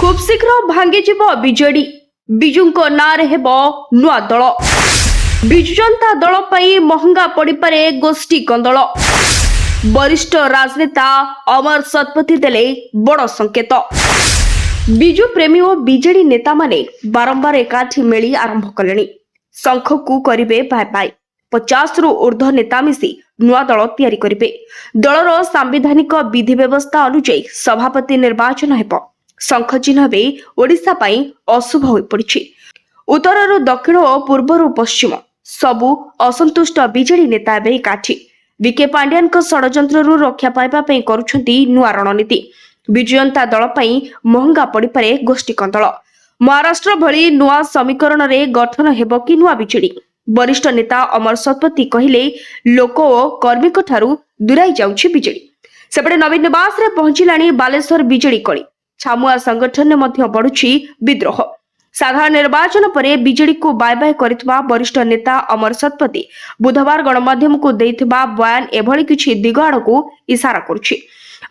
खूब शीघ्र भांगीजिब बीजेडी विजुंको नारे हेब नुआ दल विजु जनता दल पई महंगा पड़िपारे गोष्ठी कंदल वरिष्ठ राजनेता अमर शतपथी देले बड़ संकेत विजु प्रेमी और बीजेडी नेता माने बारंबार एकाठी मेली आरंभ कले शंख को करिवे बाय बाय 50 रु ऊर्ध्व नेता मिसी नुआ दल तैयारी करिवे दलर सांविधानिक विधि व्यवस्था अनुसार सभापति निर्वाचन हेब शंख चिन्ह बे ओडिशा पई अशुभ होई पड़िछि उत्तररु दक्षिण और पूर्वरु पश्चिम सबु असंतुष्ट बीजेडी नेता बे एकाठी विके पांड्यान षड़यंत्रु रक्षा पाइबा पई करूछंती नुआ रणनीति विजु जनता दल पई महंगा पड़िपारे गोष्ठी कंदल महाराष्ट्र भली नुआ समीकरण रे गठन हेब कि नुआ बीजेडी वरिष्ठ नेता अमर शतपथी कहिले लोक और कर्मी ठारू दूराई जाउछि बीजेडी सेपटे नवीन निवास रे पहुंचिलाणी बालेश्वर बीजेडी कली छामुआ संगठन ने मध्य बढ़ुछि विद्रोह साधारण निर्वाचन परे बीजेडी को बाय बाय करितबा वरिष्ठ नेता अमर शतपथी बुधवार गणमाध्यम को देइतबा बयान एभली किछि दिग आड़को इशारा करुछि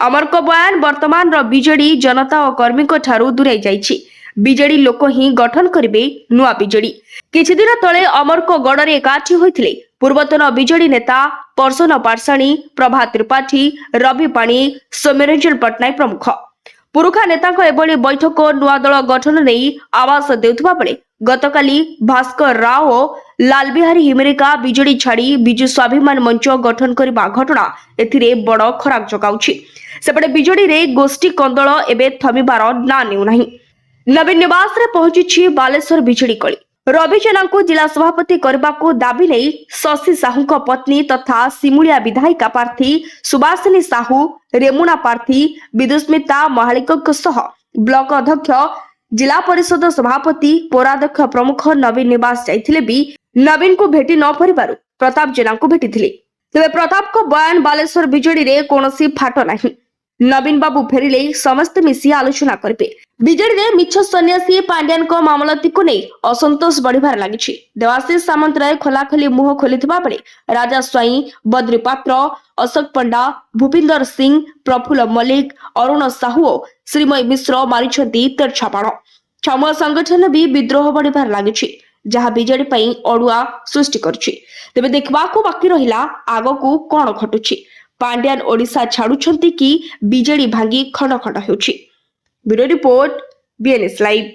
अमर को बयान वर्तमान रो बीजेडी जनता और कर्मी ठारू दूराई जाइछि बीजेडी लोक ही गठन करिवे नुआ बीजेडी किछि दिन तळे अमर को गड़रे एकाठी होइथिले पूर्वतन बीजेडी नेता परसोन पारसाणी प्रभा त्रिपाठी रवि पाणी सौम्यरंजन पटनायक प्रमुख पुरुखा नेता एभली बैठक नुआ दल गठन नहीं आवास देउथबा बेले गतकाली भास्कर राव और लालबिहारी हिमरिका बीजेडी छाड़ी विजु स्वाभिमान मंच गठन करबा घटना एथिरे बड़ खराब जगाउछि सेपटे बीजेडी रे गोष्ठी कंदल एबे थमिबार ना नेउ नाही नवीन निवास रे पहुंची बालेश्वर बीजेडी कली रवि जेना को जिला सभापति करबा को दाबी नहीं शशि साहू को पत्नी तथा सिमुलिया विधायिका प्रार्थी सुभाषिनी साहू रेमुना प्रार्थी विदुस्मिता महालिक सह ब्लॉक अध्यक्ष जिला परिषद सभापति पौराध्यक्ष प्रमुख नवीन निवास जाइथिले भी नवीन को भेटी न परिबारु प्रताप जेना को भेटिथिले तेबे प्रताप को बयान बालेश्वर बीजेडी रे कोनोसी फाटो नाही नवीन बाबू फेरिले समस्त मिसी आलोचना करबे बीजेडी रे मिछ सन्यासी पांड्यान को मामलाती को नहीं असंतोष बढ़िबार लागिछि देवाशीष सामंतराय खोलाखोली मुह खोलिथिबा बेले राजा स्वाई बद्री पात्र अशोक पंडा भूपिंदर सिंह प्रफुल्ल मल्लिक अरुण साहू श्रीमय मिश्र मारिछंती तेरछापाण छम संगठन भी विद्रोह बढ़िबार लागिछि जहा बीजेडी पई अडुआ सृष्टि करछि तेबे देखबाको बाकी रहिला आगको कोन घटुछि पांड्यान ओडिशा छाड़ुछंती कि बीजेडी भांगी खंड खंड हेउछि ब्यूरो रिपोर्ट बीएनएस लाइव।